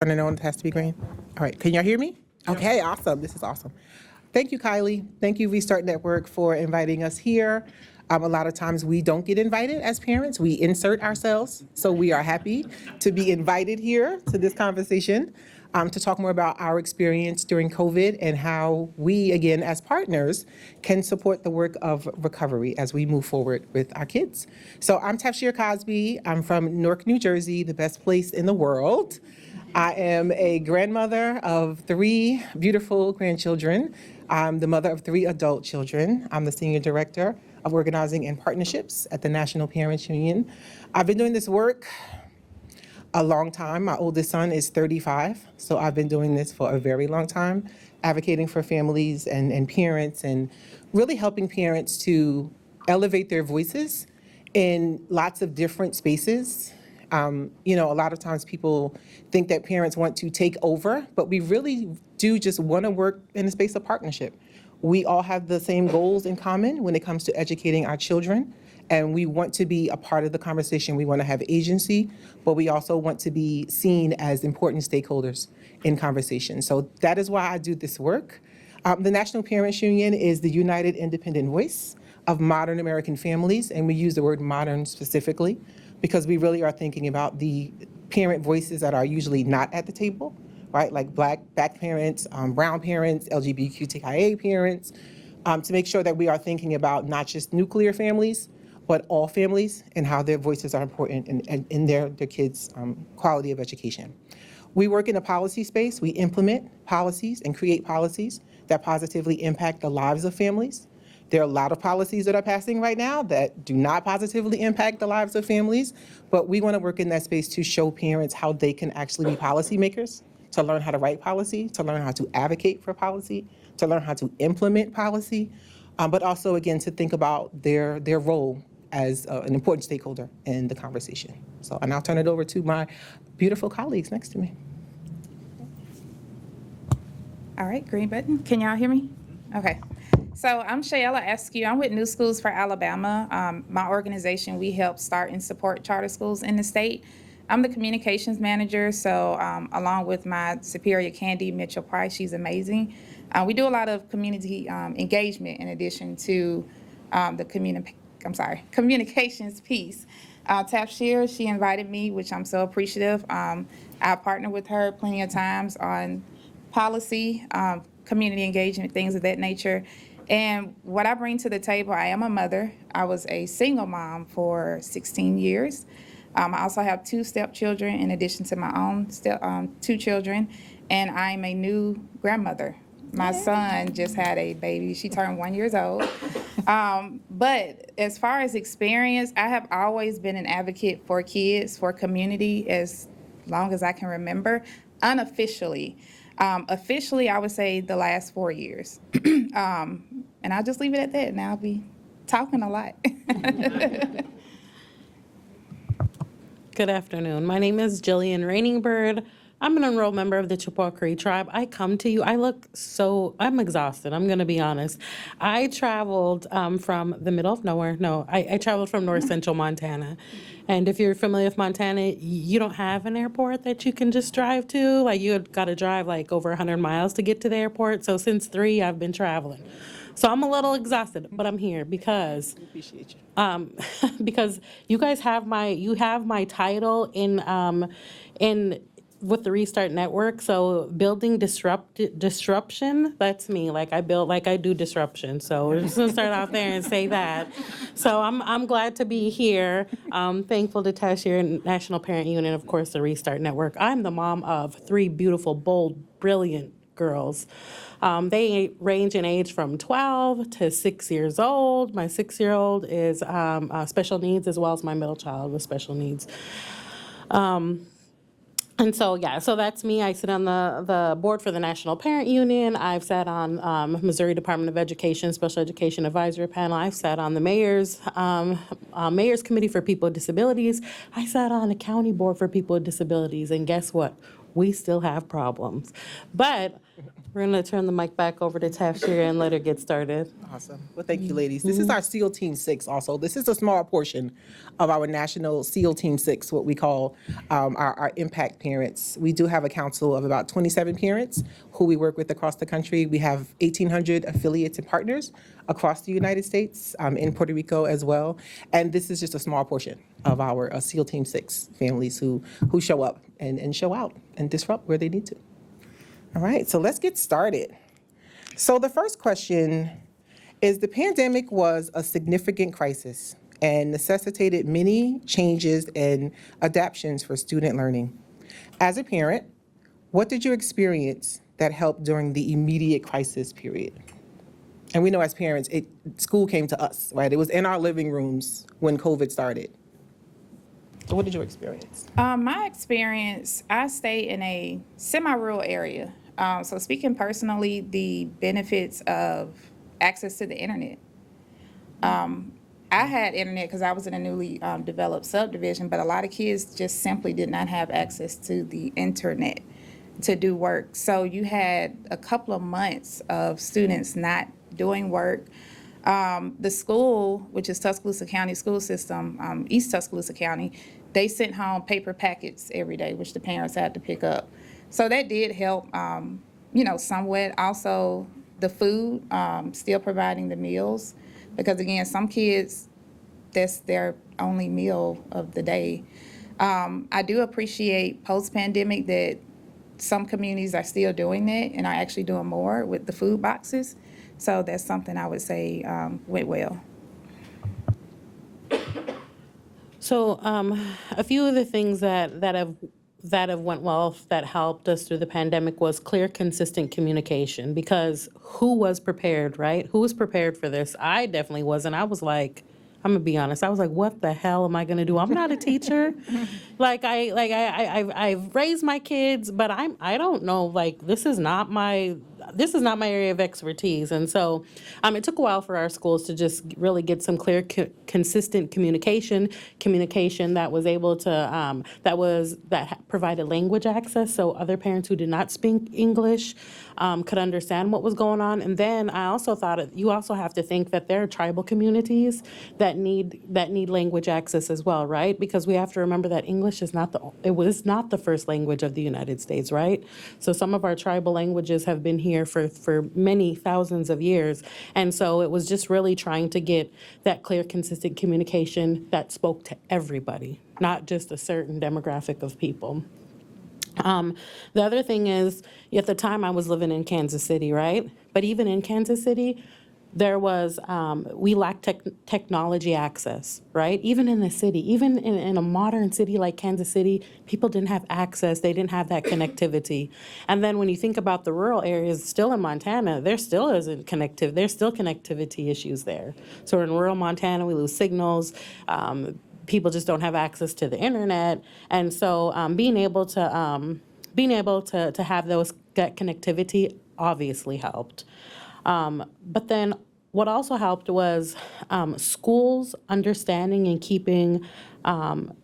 Turning on, it has to be green. All right, can y'all hear me? Okay, awesome. This is awesome. Thank you, Kylie. Thank you, Restart Network, for inviting us here. A lot of times we don't get invited as parents. We insert ourselves. So we are happy to be invited here to this conversation to talk more about our experience during COVID and how we, again, as partners, can support the work of recovery as we move forward with our kids. So I'm Tafshir Cosby. I'm from Newark, New Jersey, the best place in the world. I am a grandmother of 3 beautiful grandchildren. I'm the mother of 3 adult children. I'm the senior director of organizing and partnerships at the National Parents Union. I've been doing this work a long time. My oldest son is 35, so I've been doing this for a very long time, advocating for families and parents and really helping parents to elevate their voices in lots of different spaces. A lot of times people think that parents want to take over, but we really do just want to work in a space of partnership. We all have the same goals in common when it comes to educating our children, and we want to be a part of the conversation. We want to have agency, but we also want to be seen as important stakeholders in conversation. So that is why I do this work. The National Parents Union is the united independent voice of modern American families, and we use the word modern specifically because we really are thinking about the parent voices that are usually not at the table, right? Like Black parents, brown parents, LGBTQIA parents, to make sure that we are thinking about not just nuclear families, but all families and how their voices are important in their kids' quality of education. We work in a policy space. We implement policies and create policies that positively impact the lives of families. There are a lot of policies that are passing right now that do not positively impact the lives of families, but we want to work in that space to show parents how they can actually be policymakers, to learn how to write policy, to learn how to advocate for policy, to learn how to implement policy, but also, again, to think about their role as an important stakeholder in the conversation. So, and I'll turn it over to my beautiful colleagues next to me. All right, green button. Can y'all hear me? Okay. So I'm Shayla Askew. I'm with New Schools for Alabama. My organization, we help start and support charter schools in the state. I'm the communications manager, so along with my superior, Candy Mitchell-Price, she's amazing. We do a lot of community engagement in addition to the communications piece. Tafshir, she invited me, which I'm so appreciative. I partnered with her plenty of times on policy, community engagement, things of that nature. And what I bring to the table, I am a mother. I was a single mom for 16 years. I also have 2 stepchildren in addition to my own 2 children, and I'm a new grandmother. My son just had a baby. She turned 1 year old. But as far as experience, I have always been an advocate for kids, for community, as long as I can remember, unofficially. Officially, I would say the last 4 years. And I'll just leave it at that, and I'll be talking a lot. Good afternoon. My name is Jillian Rainingbird. I'm an enrolled member of the Chippewa Cree tribe. I come to you, I'm exhausted, I'm gonna be honest. I traveled from the middle of nowhere. No, I traveled from north central Montana. And if you're familiar with Montana, you don't have an airport that you can just drive to. Like you gotta drive like over 100 miles to get to the airport. So since 3, I've been traveling. So I'm a little exhausted, but I'm here because Appreciate you. because you guys have my title in with the Restart Network. So building disruption, that's me. Like I do disruption. So we're just gonna start off there and say that. So I'm glad to be here. Thankful to Tashir National Parent Union, of course, the Restart Network. I'm the mom of 3 beautiful, bold, brilliant girls. They range in age from 12 to 6 years old. My 6-year-old is special needs, as well as my middle child with special needs. And so, so that's me. I sit on the board for the National Parent Union. I've sat on Missouri Department of Education Special Education Advisory Panel. I've sat on the Mayor's Committee for People with Disabilities. I sat on the County Board for People with Disabilities. And guess what? we still have problems. But we're going to turn the mic back over to Tafshir and let her get started. Awesome. Well, thank you, ladies. This is our SEAL Team 6 also. This is a small portion of our national SEAL Team 6, what we call our impact parents. We do have a council of about 27 parents who we work with across the country. We have 1,800 affiliates and partners across the United States, in Puerto Rico as well. And this is just a small portion of our SEAL Team 6 families who show up and show out and disrupt where they need to. All right, so let's get started. So the first question is, the pandemic was a significant crisis and necessitated many changes and adaptations for student learning. As a parent, what did you experience that helped during the immediate crisis period? And we know as parents, school came to us, right? It was in our living rooms when COVID started. So what did you experience? My experience, I stay in a semi-rural area. So speaking personally, the benefits of access to the internet. I had internet because I was in a newly developed subdivision, but a lot of kids just simply did not have access to the internet to do work. So you had a couple of months of students not doing work. The school, which is Tuscaloosa County School System, East Tuscaloosa County, they sent home paper packets every day, which the parents had to pick up. So that did help, somewhat. Also, the food, still providing the meals, because again, some kids, that's their only meal of the day. I do appreciate post-pandemic that some communities are still doing that and are actually doing more with the food boxes. So that's something I would say went well. So a few of the things that have went well, that helped us through the pandemic, was clear, consistent communication. Because who was prepared, right? Who was prepared for this? I definitely wasn't. I was like, I'm gonna be honest. I was like, what the hell am I gonna do? I'm not a teacher. I've raised my kids, but I don't know. Like, this is not my area of expertise. And so it took a while for our schools to just really get some clear, consistent communication that was able to, that provided language access, so other parents who did not speak English could understand what was going on. And then I also thought you also have to think that there are tribal communities that need language access as well, right? Because we have to remember that English was not the first language of the United States, right? So some of our tribal languages have been here for many thousands of years. And so it was just really trying to get that clear, consistent communication that spoke to everybody, not just a certain demographic of people. The other thing is, at the time I was living in Kansas City, right? But even in Kansas City, there was, we lacked technology access, right? Even in the city, even in a modern city like Kansas City, people didn't have access. They didn't have that connectivity. And then when you think about the rural areas, still in Montana, there's still connectivity issues there. So in rural Montana, we lose signals. People just don't have access to the internet. And so being able to have that connectivity obviously helped. But then what also helped was schools understanding and keeping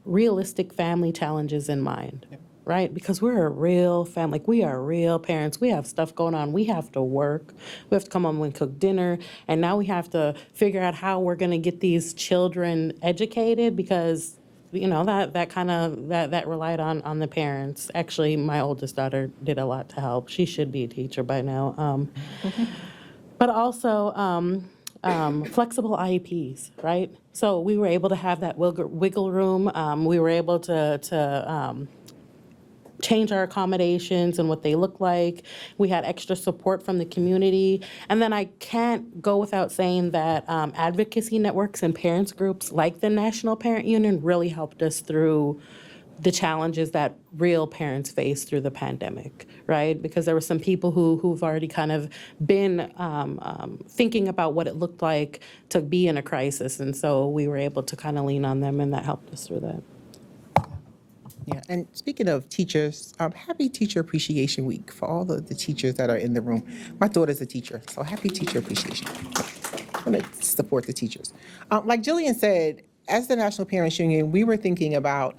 realistic family challenges in mind, right? Because we're a real family, like we are real parents. We have stuff going on. We have to work. We have to come home and cook dinner. And now we have to figure out how we're going to get these children educated, because that relied on the parents. Actually, my oldest daughter did a lot to help. She should be a teacher by now. But also flexible IEPs, right? So we were able to have that wiggle room. We were able to change our accommodations and what they look like. We had extra support from the community. And then I can't go without saying that advocacy networks and parents groups like the National Parent Union really helped us through the challenges that real parents face through the pandemic, right? Because there were some people who've already kind of been thinking about what it looked like to be in a crisis. And so we were able to kind of lean on them, and that helped us through that. Yeah, and speaking of teachers, happy Teacher Appreciation Week for all the teachers that are in the room. My daughter's a teacher, so happy Teacher Appreciation Week. I'm going to support the teachers. Like Jillian said, as the National Parents Union, we were thinking about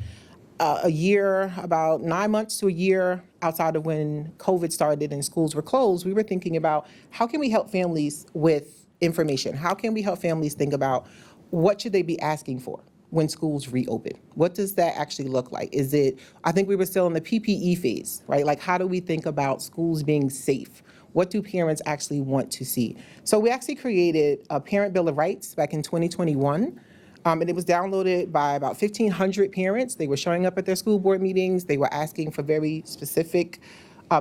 a year, about 9 months to a year outside of when COVID started and schools were closed, we were thinking about how can we help families with information? How can we help families think about what should they be asking for when schools reopen? What does that actually look like? Is it, I think we were still in the PPE phase, right? Like, how do we think about schools being safe? What do parents actually want to see? So we actually created a Parent Bill of Rights back in 2021. And it was downloaded by about 1,500 parents. They were showing up at their school board meetings. They were asking for very specific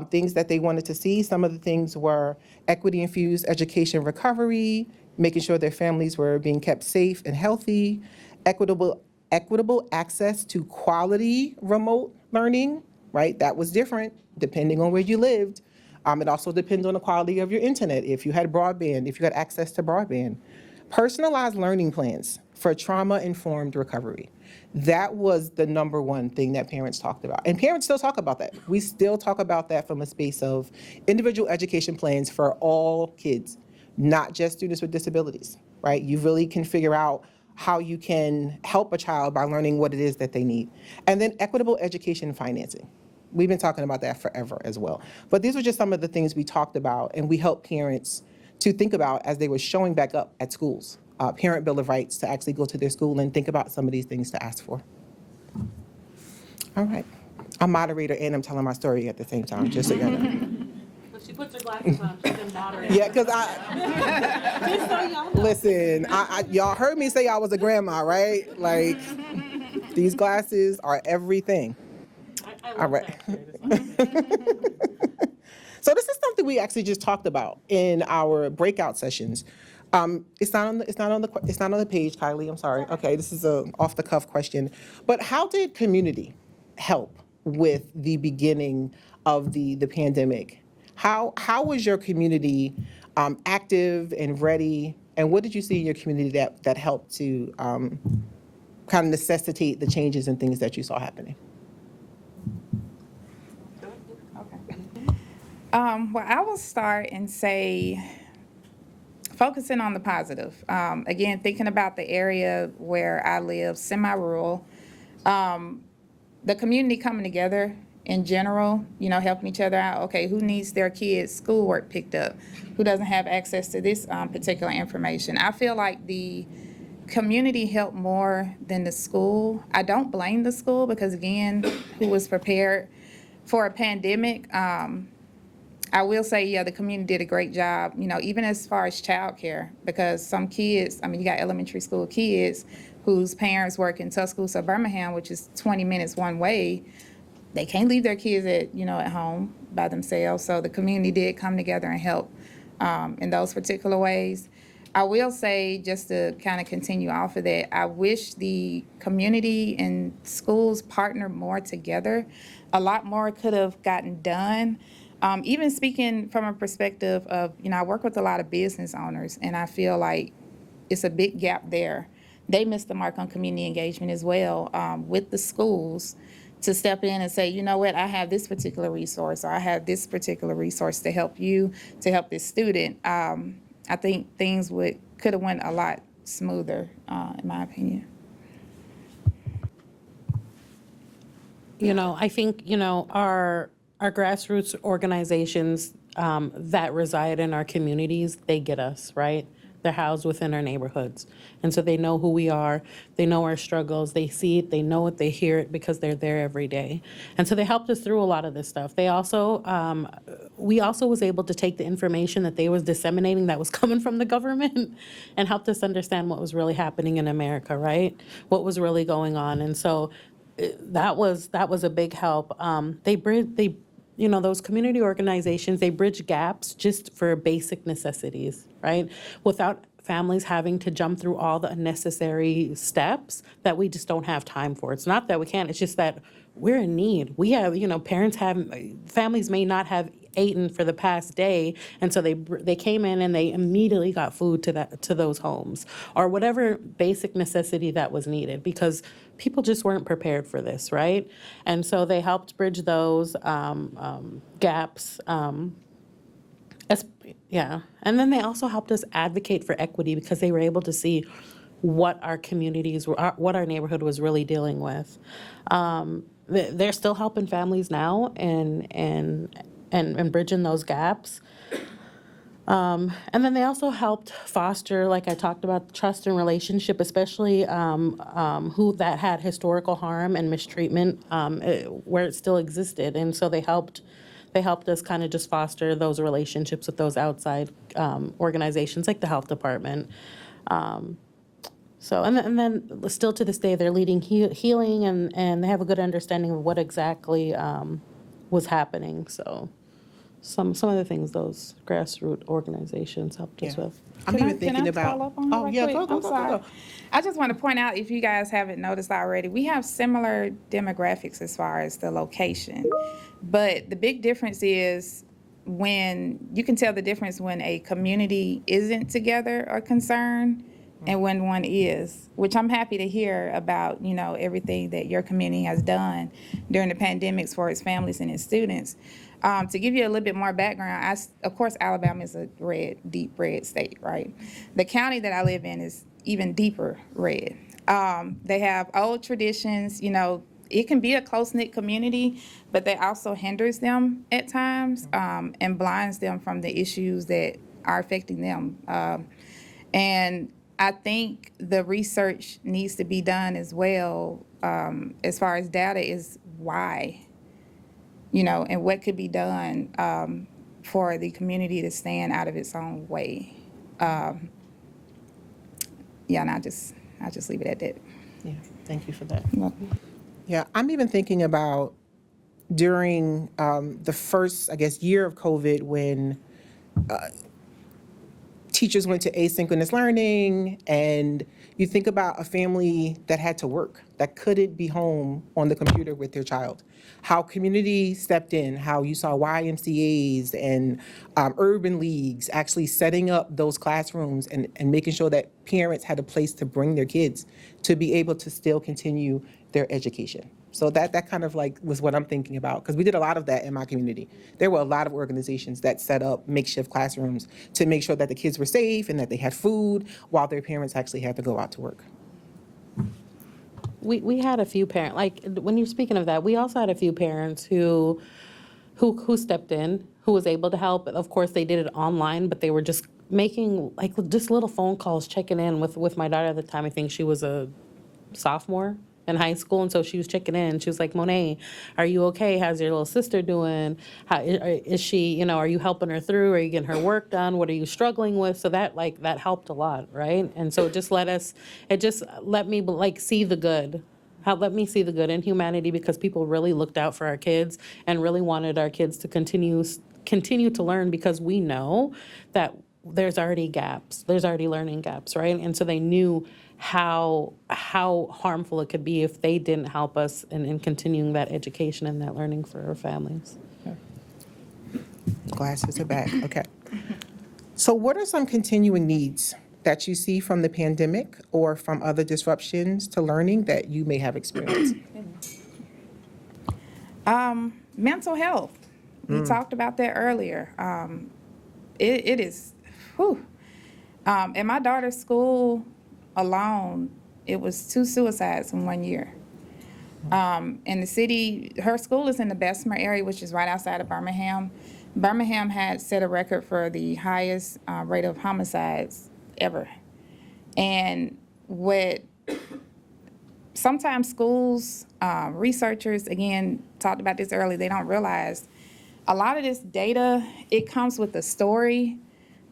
things that they wanted to see. Some of the things were equity-infused education recovery, making sure their families were being kept safe and healthy, equitable access to quality remote learning, right? That was different depending on where you lived. It also depends on the quality of your internet, if you had broadband, if you had access to broadband. Personalized learning plans for trauma-informed recovery. That was the number one thing that parents talked about. And parents still talk about that. We still talk about that from a space of individual education plans for all kids, not just students with disabilities, right? You really can figure out how you can help a child by learning what it is that they need. And then equitable education financing. We've been talking about that forever as well. But these were just some of the things we talked about, and we helped parents to think about as they were showing back up at schools. Parent Bill of Rights, to actually go to their school and think about some of these things to ask for. All right. I'm moderator and I'm telling my story at the same time, just so you know. When she puts her glasses on, she's in moderate. Yeah, because Just so y'all know. listen, y'all heard me say I was a grandma, right? Like, these glasses are everything. I All love right. that. So this is something we actually just talked about in our breakout sessions. It's not on the page, Kylie. I'm sorry. Okay, this is a off the cuff question. But how did community help with the beginning of the pandemic? How was your community active and ready? And what did you see in your community that helped to kind of necessitate the changes and things that you saw happening? Well, I will start and say, focusing on the positive. Again, thinking about the area where I live, semi-rural, the community coming together in general, helping each other out. Okay, who needs their kids' schoolwork picked up? Who doesn't have access to this particular information? I feel like the community helped more than the school. I don't blame the school because, again, who was prepared for a pandemic? I will say, yeah, the community did a great job, even as far as childcare, because some kids, you got elementary school kids whose parents work in Tuscaloosa, Birmingham, which is 20 minutes one way. They can't leave their kids at home by themselves. So the community did come together and help in those particular ways. I will say, just to kind of continue off of that, I wish the community and schools partnered more together. A lot more could have gotten done. Even speaking from a perspective of, I work with a lot of business owners, and I feel like it's a big gap there. They missed the mark on community engagement as well with the schools to step in and say, you know what, I have this particular resource, or I have this particular resource to help you, to help this student. I think things could have went a lot smoother, in my opinion. I think, our grassroots organizations that reside in our communities, they get us, right? They're housed within our neighborhoods. And so they know who we are, they know our struggles, they see it, they know it, they hear it because they're there every day. And so they helped us through a lot of this stuff. They also, we also was able to take the information that they was disseminating that was coming from the government and helped us understand what was really happening in America, right? What was really going on. And so that was a big help. Those community organizations, they bridge gaps just for basic necessities, right? Without families having to jump through all the unnecessary steps that we just don't have time for. It's not that we can't, it's just that we're in need. We have, families may not have eaten for the past day, and so they came in and they immediately got food to those homes, or whatever basic necessity that was needed, because people just weren't prepared for this, right? And so they helped bridge those gaps. And then they also helped us advocate for equity because they were able to see what our communities were, what our neighborhood was really dealing with. they're still helping families now and bridging those gaps. And then they also helped foster, like I talked about, trust and relationship, especially who that had historical harm and mistreatment where it still existed. And so they helped us kind of just foster those relationships with those outside organizations like the health department. So and then still to this day, they're leading healing and they have a good understanding of what exactly was happening. So. Some of the things those grassroots organizations helped us Yeah. with. I'm even thinking Can I about. follow up on that Oh, right yeah, quick? go, I'm sorry. go. I just want to point out, if you guys haven't noticed already, we have similar demographics as far as the location. But the big difference is when you can tell the difference when a community isn't together or concerned and when one is, which I'm happy to hear about, everything that your community has done during the pandemics for its families and its students. To give you a little bit more background, of course, Alabama is a deep red state, right? The county that I live in is even deeper red. They have old traditions, it can be a close-knit community, but that also hinders them at times and blinds them from the issues that are affecting them. And I think the research needs to be done as well as far as data is why. And what could be done for the community to stand out of its own way. And I just leave it at that. Yeah, thank you for that. Well, Yeah, I'm even thinking about during the first, I guess, year of COVID when teachers went to asynchronous learning, and you think about a family that had to work, that couldn't be home on the computer with their child. How community stepped in, how you saw YMCAs and urban leagues actually setting up those classrooms and making sure that parents had a place to bring their kids to be able to still continue their education. So that kind of like was what I'm thinking about, because we did a lot of that in my community. There were a lot of organizations that set up makeshift classrooms to make sure that the kids were safe and that they had food while their parents actually had to go out to work. We had a few parents, like when you're speaking of that, we also had a few parents who stepped in, who was able to help. Of course, they did it online, but they were just making like just little phone calls, checking in with my daughter at the time. I think she was a sophomore in high school, and so she was checking in. She was like, "Monet, are you okay? How's your little sister doing? How is she? Are you helping her through? Are you getting her work done? What are you struggling with?" So that helped a lot, right? And so it just let me see the good. Let me see the good in humanity, because people really looked out for our kids and really wanted our kids to continue to learn, because we know that there's already gaps. There's already learning gaps, right? And so they knew how harmful it could be if they didn't help us in continuing that education and that learning for our families. Glasses are back, okay. So what are some continuing needs that you see from the pandemic or from other disruptions to learning that you may have experienced? Mental health. We talked about that earlier. It is, whew. At my daughter's school alone, it was 2 suicides in 1 year. In the city, her school is in the Bessemer area, which is right outside of Birmingham. Birmingham had set a record for the highest rate of homicides ever. And sometimes schools, researchers, again, talked about this earlier, they don't realize a lot of this data, it comes with a story.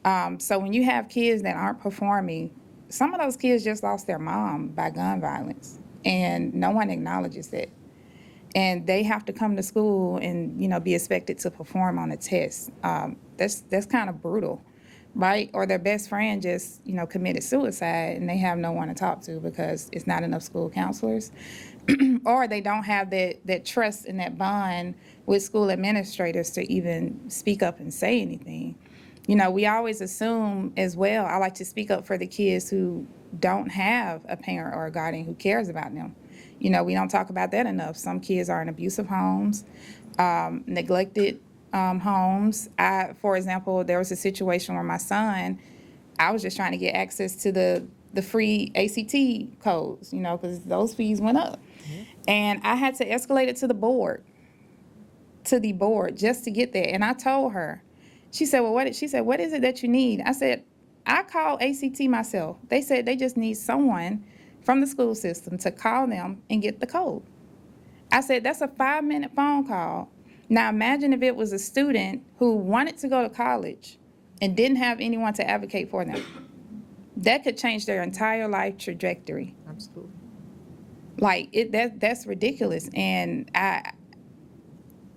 So when you have kids that aren't performing, some of those kids just lost their mom by gun violence, and no one acknowledges it. And they have to come to school and, be expected to perform on a test. That's kind of brutal, right? Or their best friend just, committed suicide and they have no one to talk to because it's not enough school counselors. Or they don't have that trust and that bond with school administrators to even speak up and say anything. We always assume as well, I like to speak up for the kids who don't have a parent or a guardian who cares about them. We don't talk about that enough. Some kids are in abusive homes, neglected homes. For example, there was a situation where my son, I was just trying to get access to the free ACT codes, because those fees went up. And I had to escalate it to the board, just to get there. And I told her, she said, well, she said, what is it that you need? I said, I called ACT myself. They said they just need someone from the school system to call them and get the code. I said, that's a 5-minute phone call. Now imagine if it was a student who wanted to go to college and didn't have anyone to advocate for them. That could change their entire life trajectory. Absolutely. Like, that's ridiculous. And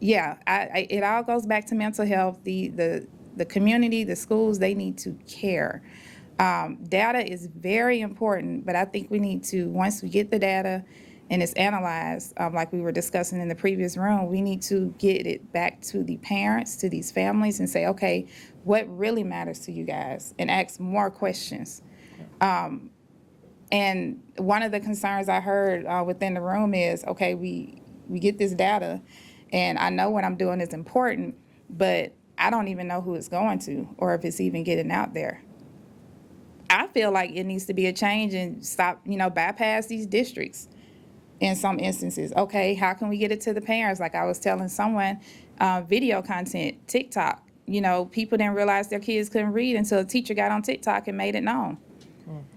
it all goes back to mental health. The community, the schools, they need to care. Data is very important, but I think we need to, once we get the data and it's analyzed, like we were discussing in the previous room, we need to get it back to the parents, to these families, and say, okay, what really matters to you guys, and ask more questions. And one of the concerns I heard within the room is, okay, we get this data, and I know what I'm doing is important, but I don't even know who it's going to or if it's even getting out there. I feel like it needs to be a change and stop, bypass these districts in some instances. Okay, how can we get it to the parents? Like I was telling someone, video content, TikTok. People didn't realize their kids couldn't read until a teacher got on TikTok and made it known.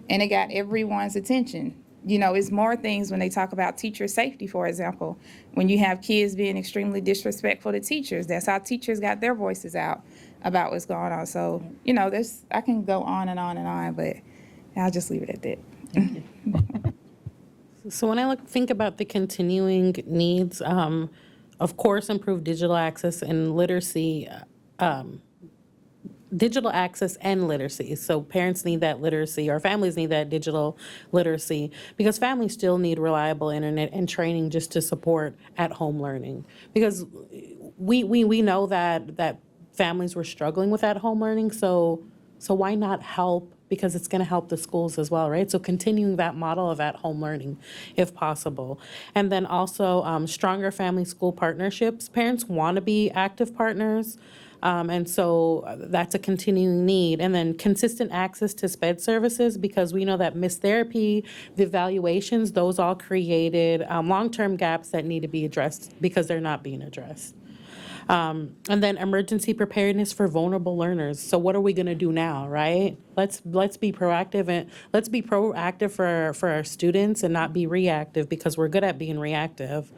And it got everyone's attention. It's more things when they talk about teacher safety, for example. When you have kids being extremely disrespectful to teachers, that's how teachers got their voices out about what's going on. So, I can go on and on and on, but I'll just leave it at that. So when I think about the continuing needs, of course, improve digital access and literacy, digital access and literacy. So parents need that literacy, or families need that digital literacy, because families still need reliable internet and training just to support at-home learning. Because we know that families were struggling with at-home learning, so why not help? Because it's going to help the schools as well, right? So continuing that model of at-home learning, if possible. And then also stronger family-school partnerships. Parents want to be active partners, and so that's a continuing need. And then consistent access to SPED services, because we know that missed therapy, the evaluations, those all created long-term gaps that need to be addressed because they're not being addressed. And then emergency preparedness for vulnerable learners. So what are we going to do now, right? Let's be proactive, and let's be proactive for our students and not be reactive, because we're good at being reactive.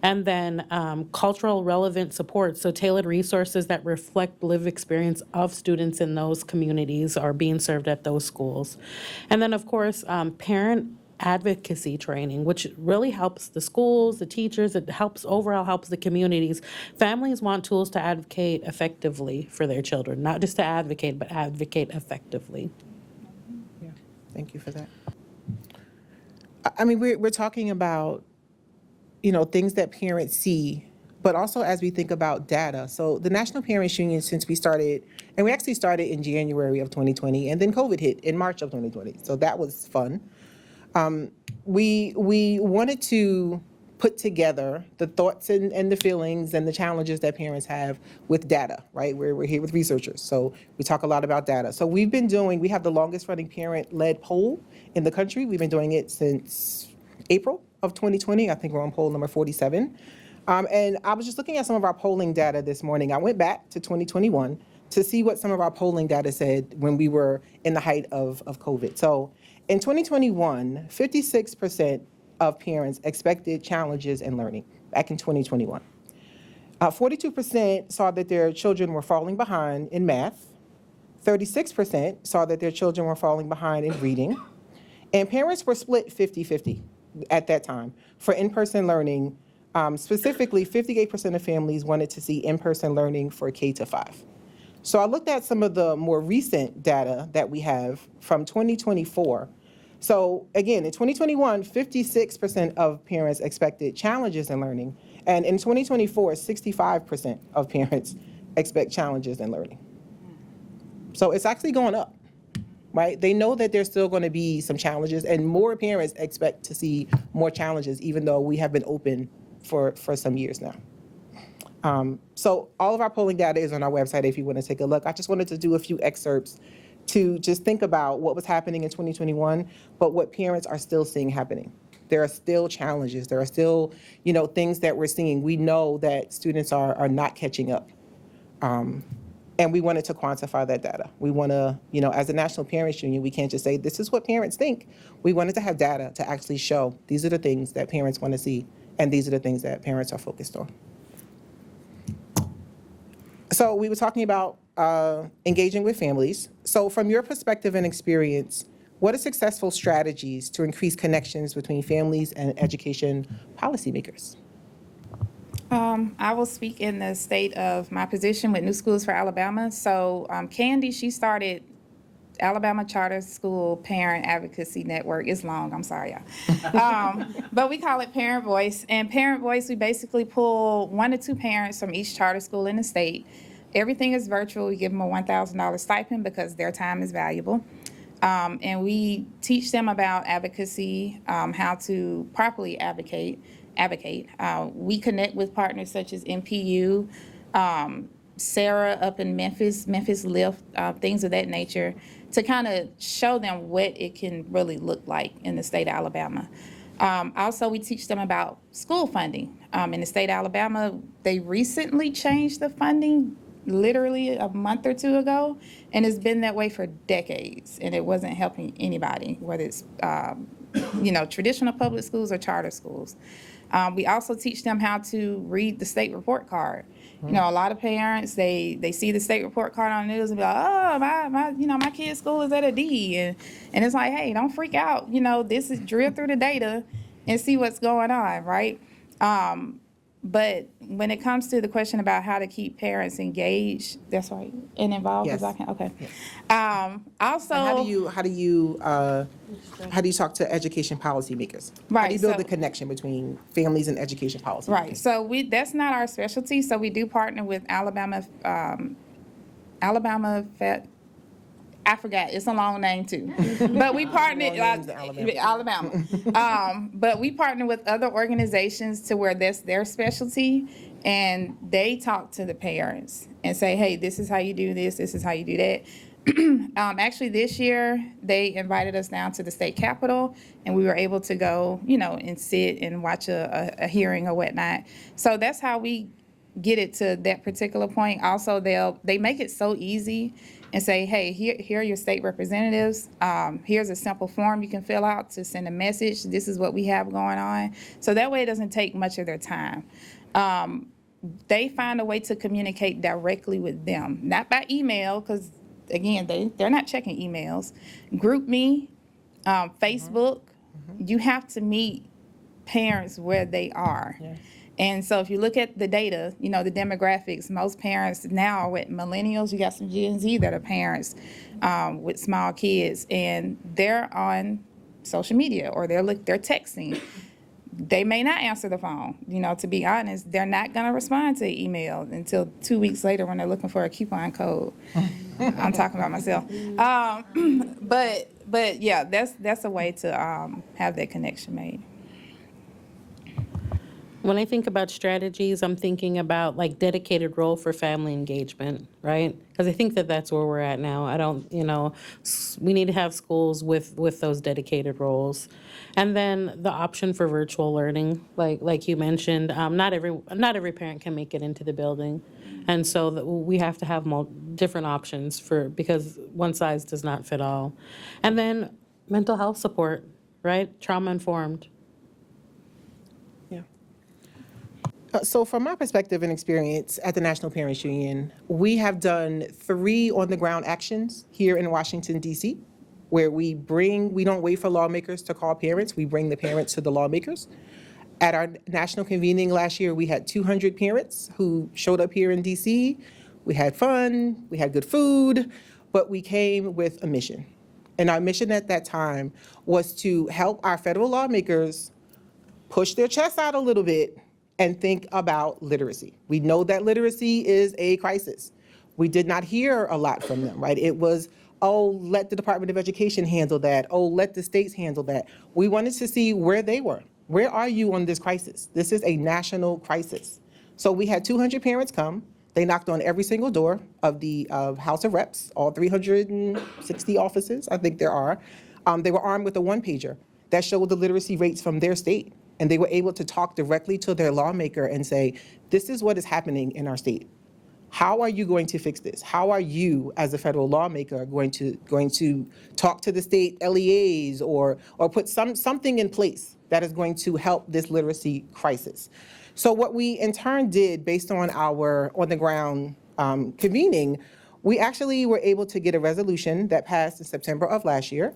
And then cultural relevant support. So tailored resources that reflect lived experience of students in those communities are being served at those schools. And then, of course, parent advocacy training, which really helps the schools, the teachers, it helps the communities. Families want tools to advocate effectively for their children, not just to advocate, but advocate effectively. Yeah, thank you for that. I mean, we're talking about, things that parents see, but also as we think about data. So the National Parents Union, since we started, and we actually started in January of 2020, and then COVID hit in March of 2020. So that was fun. We wanted to put together the thoughts and the feelings and the challenges that parents have with data, right? We're here with researchers, so we talk a lot about data. So we have the longest running parent-led poll in the country. We've been doing it since April of 2020. I think we're on poll number 47. And I was just looking at some of our polling data this morning. I went back to 2021 to see what some of our polling data said when we were in the height of COVID. So in 2021, 56% of parents expected challenges in learning back in 2021. 42% saw that their children were falling behind in math. 36% saw that their children were falling behind in reading. And parents were split 50-50 at that time. For in-person learning, specifically 58% of families wanted to see in-person learning for K-5. So I looked at some of the more recent data that we have from 2024. So again, in 2021, 56% of parents expected challenges in learning. And in 2024, 65% of parents expect challenges in learning. So it's actually going up, right? They know that there's still going to be some challenges, and more parents expect to see more challenges, even though we have been open for some years now. So all of our polling data is on our website if you want to take a look. I just wanted to do a few excerpts to just think about what was happening in 2021, but what parents are still seeing happening. There are still challenges. There are still, things that we're seeing. We know that students are not catching up. And we wanted to quantify that data. We want to, as a National Parents Union, we can't just say, this is what parents think. We wanted to have data to actually show these are the things that parents want to see, and these are the things that parents are focused on. So we were talking about engaging with families. So from your perspective and experience, what are successful strategies to increase connections between families and education policymakers? I will speak in the state of my position with New Schools for Alabama. So Candy, she started Alabama Charter School Parent Advocacy Network. It's long, I'm sorry, y'all. But we call it Parent Voice. And Parent Voice, we basically pull 1 to 2 parents from each charter school in the state. Everything is virtual. We give them a $1,000 stipend because their time is valuable. And we teach them about advocacy, how to properly advocate. We connect with partners such as MPU, Sarah up in Memphis Lift, things of that nature, to kind of show them what it can really look like in the state of Alabama. Also, we teach them about school funding. In the state of Alabama, they recently changed the funding literally a month or 2 ago, and it's been that way for decades, and it wasn't helping anybody, whether it's traditional public schools or charter schools. We also teach them how to read the state report card. A lot of parents, they see the state report card on the news and be like, oh, my kid's school is at a D. And it's like, hey, don't freak out. This is drill through the data and see what's going on, right? But when it comes to the question about how to keep parents engaged, that's right, and involved, Yes. Okay. Yes. Also, And how do you talk to education policymakers? How do Right, you build so- the connection between families and education policymakers? right, so that's not our specialty, so we do partner with Alabama I forgot, it's a long name too. But we partner, Long names in Alabama. But we partner with other organizations to where that's their specialty, and they talk to the parents and say, hey, this is how you do this is how you do that. Actually, this year, they invited us down to the state capitol, and we were able to go, and sit and watch a hearing or whatnot. So that's how we get it to that particular point. Also, they make it so easy and say, hey, here are your state representatives. Here's a simple form you can fill out to send a message. This is what we have going on. So that way it doesn't take much of their time. They find a way to communicate directly with them, not by email, because, again, they're not checking emails. GroupMe, Facebook, you have to meet parents where they are. Yeah. And so if you look at the data, the demographics, most parents now are with millennials. You got some Gen Z that are parents with small kids, and they're on social media or they're texting. They may not answer the phone. To be honest, they're not going to respond to email until 2 weeks later when they're looking for a coupon code. I'm talking about myself. But yeah, that's a way to have that connection made. When I think about strategies, I'm thinking about like dedicated role for family engagement, right? Because I think that's where we're at now. I don't, we need to have schools with those dedicated roles. And then the option for virtual learning, like you mentioned, not every parent can make it into the building. And so we have to have different options because one size does not fit all. And then mental health support, right? Trauma informed. So from my perspective and experience at the National Parents Union, we have done 3 on-the-ground actions here in Washington, D.C., where we don't wait for lawmakers to call parents, we bring the parents to the lawmakers. At our national convening last year, we had 200 parents who showed up here in D.C. We had fun, we had good food, but we came with a mission. And our mission at that time was to help our federal lawmakers push their chests out a little bit and think about literacy. We know that literacy is a crisis. We did not hear a lot from them, right? It was, oh, let the Department of Education handle that. Oh, let the states handle that. We wanted to see where they were. Where are you on this crisis? This is a national crisis. So we had 200 parents come. They knocked on every single door of the House of Reps, all 360 offices, I think there are. They were armed with a one-pager. that showed the literacy rates from their state. And they were able to talk directly to their lawmaker and say, this is what is happening in our state. How are you going to fix this? How are you, as a federal lawmaker, going to talk to the state LEAs or put something in place that is going to help this literacy crisis? So what we in turn did, based on our on-the-ground convening, we actually were able to get a resolution that passed in September of last year.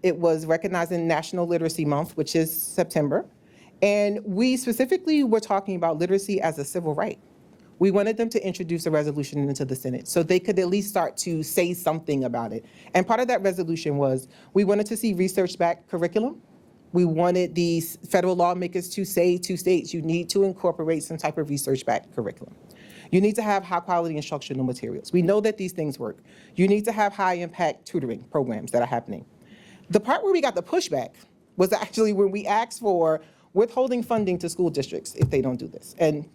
It was recognizing National Literacy Month, which is September. And we specifically were talking about literacy as a civil right. We wanted them to introduce a resolution into the Senate so they could at least start to say something about it. And part of that resolution was we wanted to see research-backed curriculum. We wanted these federal lawmakers to say to states, you need to incorporate some type of research-backed curriculum. You need to have high-quality instructional materials. We know that these things work. You need to have high-impact tutoring programs that are happening. The part where we got the pushback was actually when we asked for withholding funding to school districts if they don't do this. And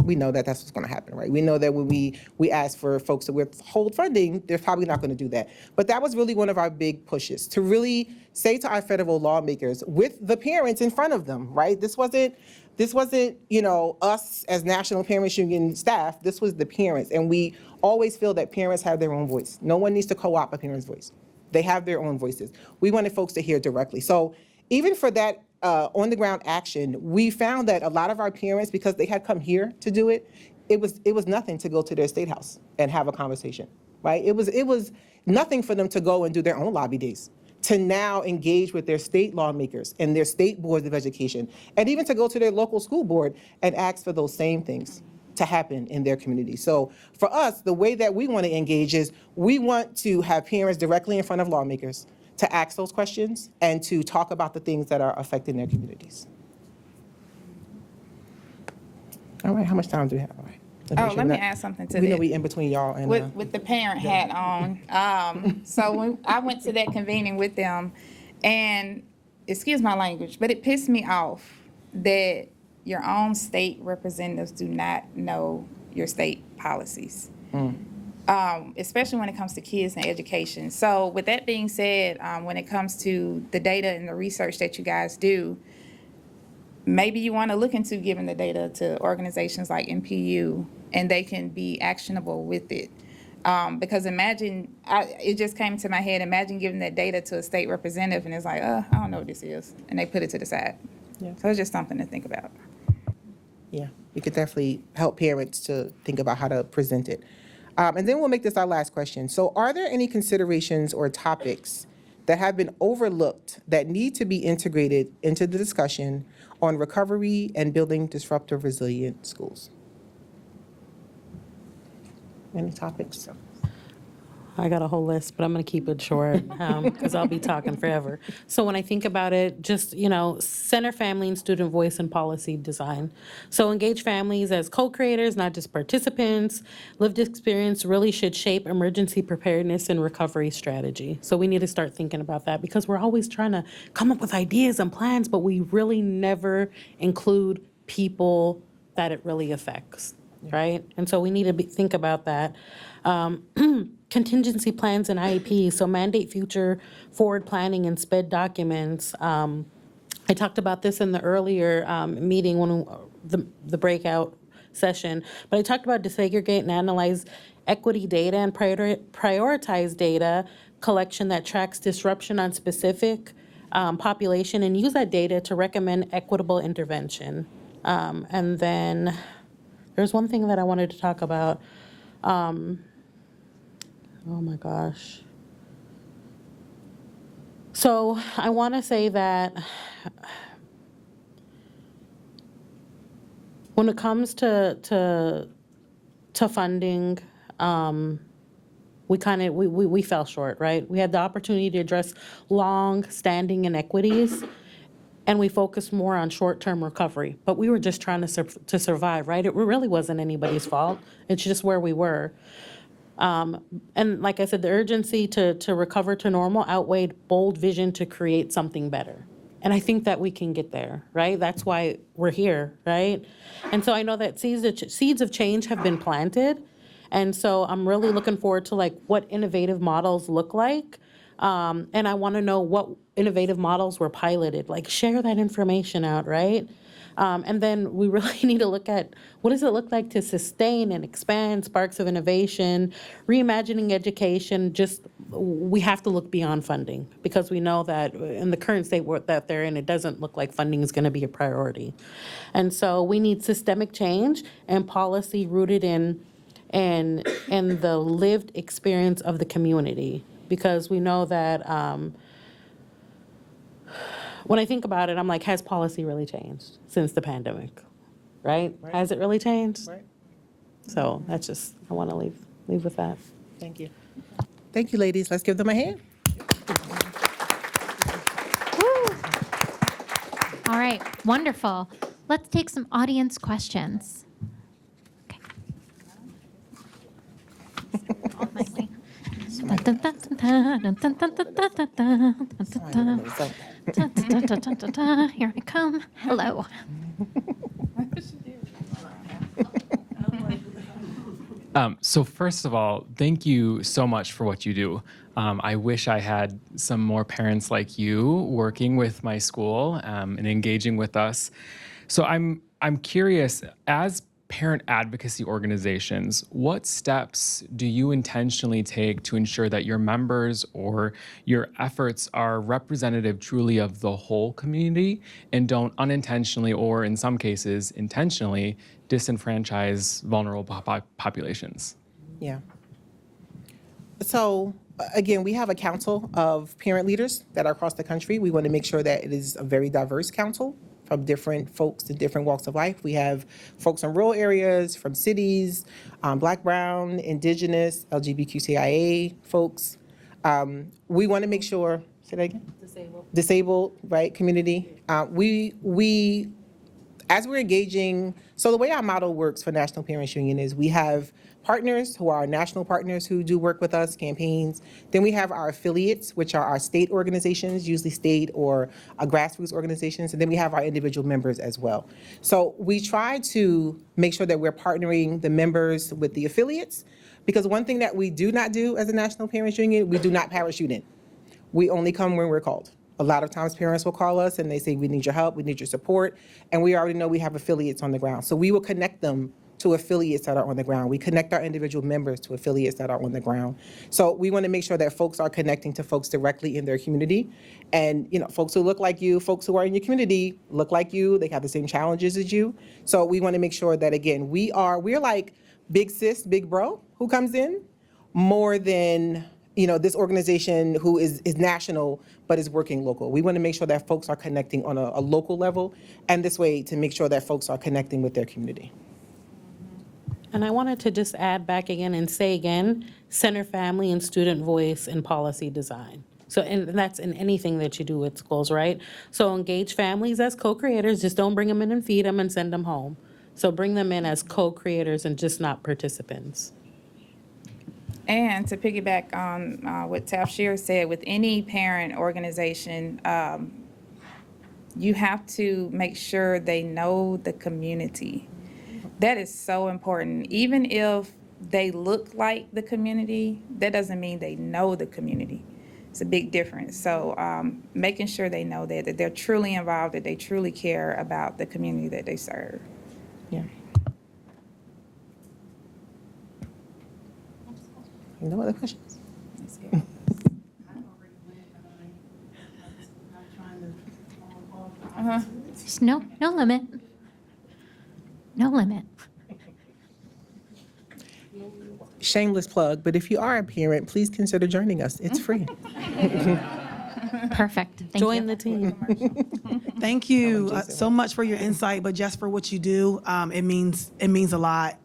we know that that's what's going to happen, right? We know that when we ask for folks to withhold funding, they're probably not going to do that. But that was really one of our big pushes, to really say to our federal lawmakers with the parents in front of them, right? This wasn't, us as National Parents Union staff. This was the parents. And we always feel that parents have their own voice. No one needs to co-opt a parent's voice. They have their own voices. We wanted folks to hear directly. So even for that on-the-ground action, we found that a lot of our parents, because they had come here to do it, it was nothing to go to their state house and have a conversation, right? It was nothing for them to go and do their own lobby days, to now engage with their state lawmakers and their state boards of education, and even to go to their local school board and ask for those same things to happen in their community. So for us, the way that we want to engage is we want to have parents directly in front of lawmakers to ask those questions and to talk about the things that are affecting their communities. All right, how much time do we have? All right. Let me add something to We know that. we in between y'all and. With the parent hat on. So when I went to that convening with them, and excuse my language, but it pissed me off that your own state representatives do not know your state policies. Especially when it comes to kids and education. So with that being said, when it comes to the data and the research that you guys do, maybe you want to look into giving the data to organizations like NPU, and they can be actionable with it. Because imagine, it just came to my head, imagine giving that data to a state representative and it's like, I don't know what this is, and they put it to the side. Yeah. So it's just something to think about. Yeah, we could definitely help parents to think about how to present it. And then we'll make this our last question. So are there any considerations or topics that have been overlooked that need to be integrated into the discussion on recovery and building disruptive resilient schools? Any topics? I got a whole list, but I'm going to keep it short because I'll be talking forever. So when I think about it, just, center family and student voice in policy design. So engage families as co-creators, not just participants. Lived experience really should shape emergency preparedness and recovery strategy. So we need to start thinking about that because we're always trying to come up with ideas and plans, but we really never include people that it really affects, right? And so we need to think about that. Contingency plans and IEPs, so mandate future forward planning and SPED documents. I talked about this in the earlier meeting, when the breakout session, but I talked about desegregate and analyze equity data and prioritize data collection that tracks disruption on specific population and use that data to recommend equitable intervention. And then there's one thing that I wanted to talk about. Oh my gosh. So I want to say that when it comes to funding, we fell short, right? We had the opportunity to address long-standing inequities, and we focused more on short-term recovery. But we were just trying to survive, right? It really wasn't anybody's fault. It's just where we were. And like I said, the urgency to recover to normal outweighed bold vision to create something better. And I think that we can get there, right? That's why we're here, right? And so I know that seeds of change have been planted. And so I'm really looking forward to what innovative models look like. And I want to know what innovative models were piloted. Like, share that information out, right? And then we really need to look at what does it look like to sustain and expand sparks of innovation, reimagining education. Just we have to look beyond funding because we know that in the current state that they're in, it doesn't look like funding is going to be a priority. And so we need systemic change and policy rooted in the lived experience of the community, because we know that when I think about it, I'm like, has policy really changed since the pandemic, right? Has it really changed? Right. So that's just, I want to leave with that. Thank you. Thank you, ladies. Let's give them a hand. All right, wonderful. Let's take some audience questions. Okay. Oh, my way. Here I come. Hello. So first of all, thank you so much for what you do. I wish I had some more parents like you working with my school and engaging with us. So I'm curious, as parent advocacy organizations, what steps do you intentionally take to ensure that your members or your efforts are representative truly of the whole community and don't unintentionally, or in some cases intentionally, disenfranchise vulnerable populations? Yeah. So again, we have a council of parent leaders that are across the country. We want to make sure that it is a very diverse council from different folks in different walks of life. We have folks in rural areas, from cities, Black, Brown, Indigenous, LGBTQIA folks. We want to make sure, say that again? Disabled, right, community. We as we're engaging, so the way our model works for National Parents Union is we have partners who are our national partners who do work with us, campaigns. Then we have our affiliates, which are our state organizations, usually state or grassroots organizations. And then we have our individual members as well. So we try to make sure that we're partnering the members with the affiliates, because one thing that we do not do as a National Parents Union, we do not parachute in. We only come when we're called. A lot of times parents will call us and they say, we need your help, we need your support. And we already know we have affiliates on the ground. So we will connect them to affiliates that are on the ground. We connect our individual members to affiliates that are on the ground. So we want to make sure that folks are connecting to folks directly in their community. And folks who look like you, folks who are in your community look like you, they have the same challenges as you. So we want to make sure that, again, we're like big sis, big bro who comes in more than this organization who is national but is working local. We want to make sure that folks are connecting on a local level, and this way to make sure that folks are connecting with their community. And I wanted to just add back again and say again, center family and student voice in policy design. So, and that's in anything that you do with schools, right? So engage families as co-creators, just don't bring them in and feed them and send them home. So bring them in as co-creators and just not participants. And to piggyback on what Tafshir said, with any parent organization, you have to make sure they know the community. That is so important. Even if they look like the community, that doesn't mean they know the community. It's a big difference. So making sure they know that they're truly involved, that they truly care about the community that they serve. Yeah. No other questions? There's no limit. No limit. Shameless plug, but if you are a parent, please consider joining us. It's free. Perfect. Thank Join you. the team. Thank you so much for your insight, but just for what you do, it means a lot.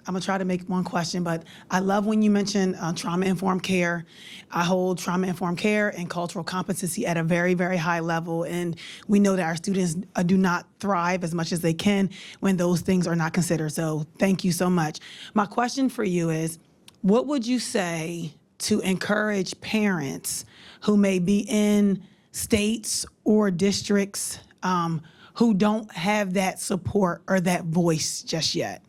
I'm gonna try to make one question, but I love when you mention trauma-informed care. I hold trauma-informed care and cultural competency at a very, very high level, and we know that our students do not thrive as much as they can when those things are not considered. So thank you so much. My question for you is, what would you say to encourage parents who may be in states or districts who don't have that support or that voice just yet?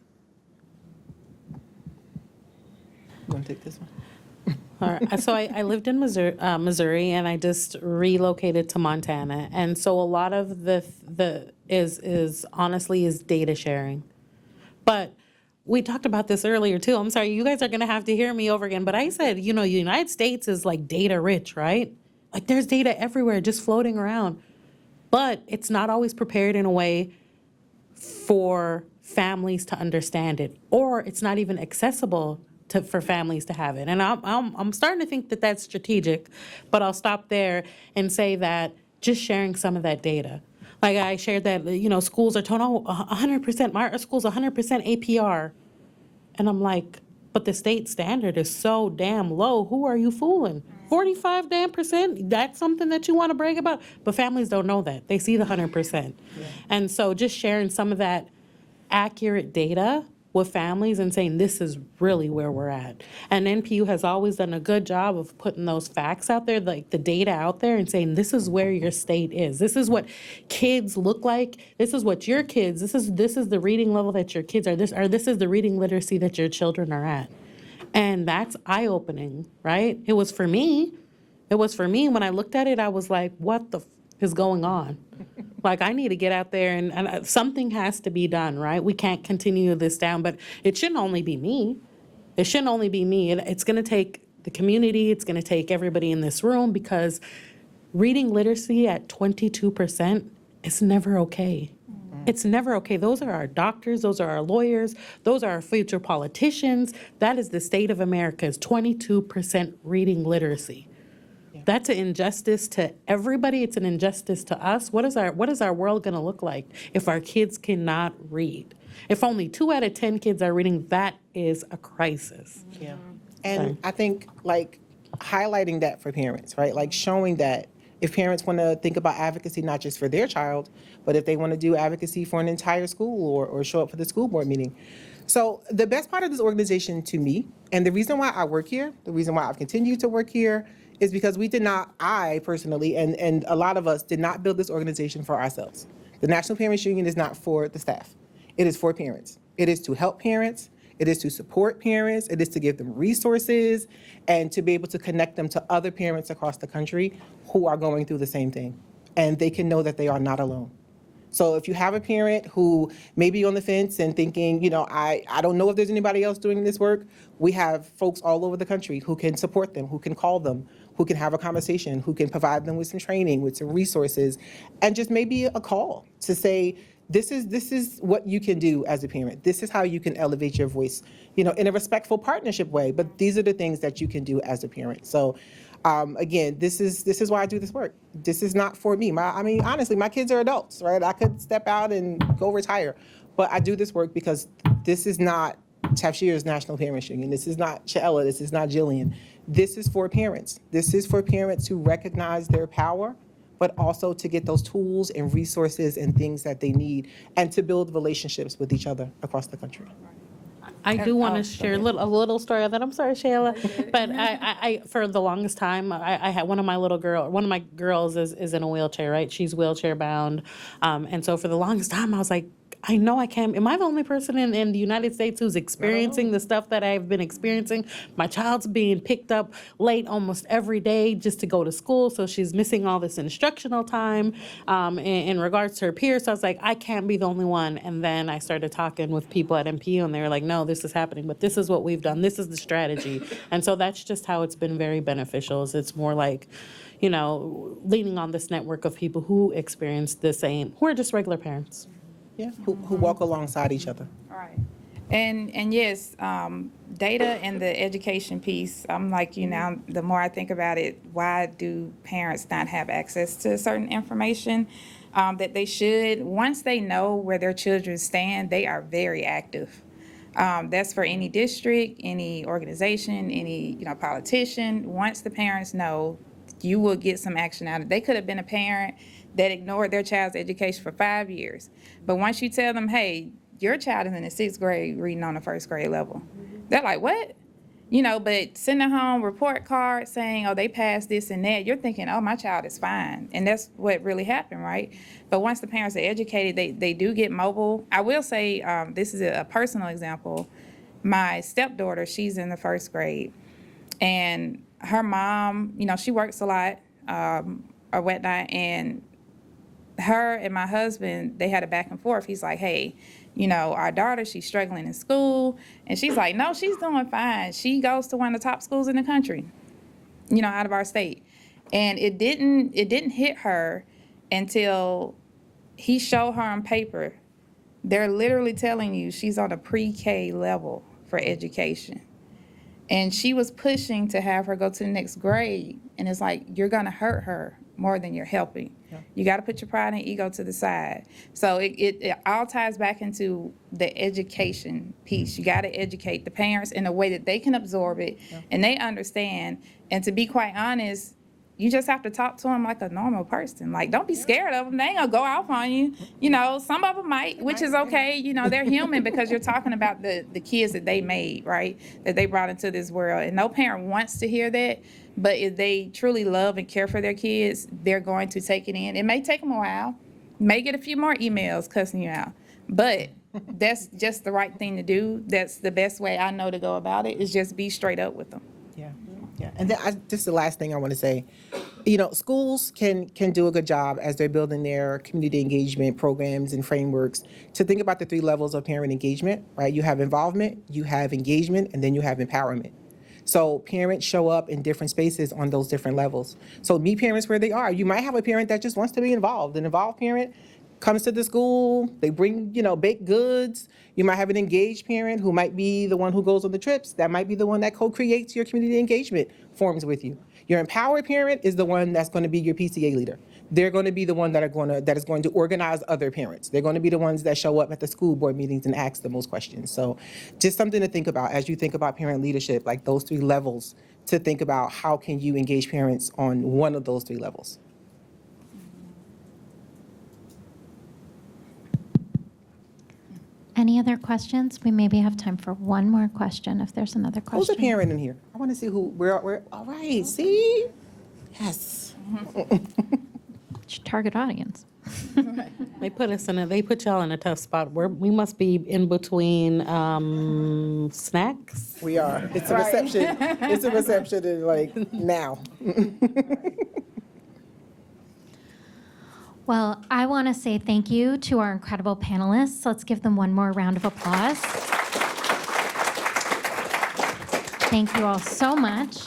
You want to take this one? All right. So I lived in Missouri, and I just relocated to Montana, and so a lot of the is honestly is data sharing. But we talked about this earlier too. I'm sorry, you guys are gonna have to hear me over again. But I said, the United States is like data rich, right? Like there's data everywhere, just floating around. But it's not always prepared in a way for families to understand it, or it's not even accessible for families to have it. And I'm starting to think that that's strategic, but I'll stop there and say that just sharing some of that data. Like I shared that, schools are told, oh, 100%, my school's 100% APR. And I'm like, but the state standard is so damn low. Who are you fooling? 45 damn percent? That's something that you want to brag about? But families don't know that. They see the 100%. Yeah. And so just sharing some of that accurate data with families and saying this is really where we're at. And NPU has always done a good job of putting those facts out there, like the data out there, and saying this is where your state is. This is what kids look like. This is what your kids, this is the reading level that your kids are, this is the reading literacy that your children are at. And that's eye-opening, right? It was for me. When I looked at it, I was like, what the is going on? Like, I need to get out there and something has to be done, right? We can't continue this down, but it shouldn't only be me. It's going to take the community. It's going to take everybody in this room, because reading literacy at 22% is never okay. It's never okay. Those are our doctors. Those are our lawyers. Those are our future politicians. That is the state of America, is 22% reading literacy. That's an injustice to everybody. It's an injustice to us. What is our world going to look like if our kids cannot read? If only 2 out of 10 kids are reading, that is a crisis. Yeah. And I think like highlighting that for parents, right? Like showing that if parents want to think about advocacy, not just for their child, but if they want to do advocacy for an entire school or show up for the school board meeting. So the best part of this organization to me, and the reason why I work here, the reason why I've continued to work here, is because I personally, and a lot of us did not build this organization for ourselves. The National Parents Union is not for the staff. It is for parents. It is to help parents. It is to support parents. It is to give them resources and to be able to connect them to other parents across the country who are going through the same thing. And they can know that they are not alone. So if you have a parent who may be on the fence and thinking, I don't know if there's anybody else doing this work, we have folks all over the country who can support them, who can call them, who can have a conversation, who can provide them with some training, with some resources, and just maybe a call to say, this is what you can do as a parent. This is how you can elevate your voice, in a respectful partnership way. But these are the things that you can do as a parent. So again, this is why I do this work. This is not for me. Honestly, my kids are adults, right? I could step out and go retire. But I do this work because this is not Tafshir's National Parents Union. This is not Shaella. This is not Jillian. This is for parents. This is for parents to recognize their power, but also to get those tools and resources and things that they need, and to build relationships with each other across the country. I do want to share a little story of that. I'm sorry, Shayla, but I for the longest time, I had one of my girls is in a wheelchair, right? She's wheelchair bound, and so for the longest time, I was like, I know I can't. Am I the only person in the United States who's experiencing the stuff that I've been experiencing? My child's being picked up late almost every day just to go to school, so she's missing all this instructional time in regards to her peers. So I was like, I can't be the only one. And then I started talking with people at MPU, and they were like, no, this is happening, but this is what we've done. This is the strategy. And so that's just how it's been very beneficial. It's more like, leaning on this network of people who experience the same, who are just regular parents. Yeah, who walk alongside each other. All right. And yes, data and the education piece, I'm like you now, the more I think about it, why do parents not have access to certain information that they should? Once they know where their children stand, they are very active. That's for any district, any organization, any politician. Once the parents know, you will get some action out of it. They could have been a parent that ignored their child's education for 5 years. But once you tell them, hey, your child is in the 6th grade reading on the 1st grade level, they're like, what? But sending home report cards saying, oh, they passed this and that, you're thinking, oh, my child is fine. And that's what really happened, right? But once the parents are educated, they do get mobile. I will say, this is a personal example. My stepdaughter, she's in the 1st grade. And her mom, she works a lot or whatnot, and her and my husband, they had a back and forth. He's like, hey, our daughter, she's struggling in school. And she's like, no, she's doing fine. She goes to one of the top schools in the country, out of our state. And it didn't hit her until he showed her on paper. They're literally telling you she's on a pre-K level for education. And she was pushing to have her go to the next grade. And it's like, you're going to hurt her more than you're helping. Yeah. You got to put your pride and ego to the side. So it all ties back into the education piece. You got to educate the parents in a way that they can absorb it and they understand. And to be quite honest, you just have to talk to them like a normal person. Like, don't be scared of them. They ain't gonna go off on you. Some of them might, which is okay. They're human because you're talking about the kids that they made, right? That they brought into this world. And no parent wants to hear that. But if they truly love and care for their kids, they're going to take it in. It may take them a while. May get a few more emails cussing you out. But that's just the right thing to do. That's the best way I know to go about it, is just be straight up with them. Yeah, and then just the last thing I want to say, schools can do a good job as they're building their community engagement programs and frameworks to think about the 3 levels of parent engagement, right? You have involvement, you have engagement, and then you have empowerment. So parents show up in different spaces on those different levels. So meet parents where they are. You might have a parent that just wants to be involved. An involved parent comes to the school, they bring, baked goods. You might have an engaged parent who might be the one who goes on the trips. That might be the one that co-creates your community engagement forms with you. Your empowered parent is the one that's going to be your PTA leader. They're going to be the one that is going to organize other parents. They're going to be the ones that show up at the school board meetings and ask the most questions. So just something to think about as you think about parent leadership, like those 3 levels, to think about how can you engage parents on one of those 3 levels. Any other questions? We maybe have time for one more question if there's another question. Who's a parent in here? I want to see who, we're all right, see? Yes. It's your target audience. They put y'all in a tough spot. We must be in between snacks. We are. It's a reception. It's a reception in now. Well, I want to say thank you to our incredible panelists. Let's give them one more round of applause. Thank you all so much.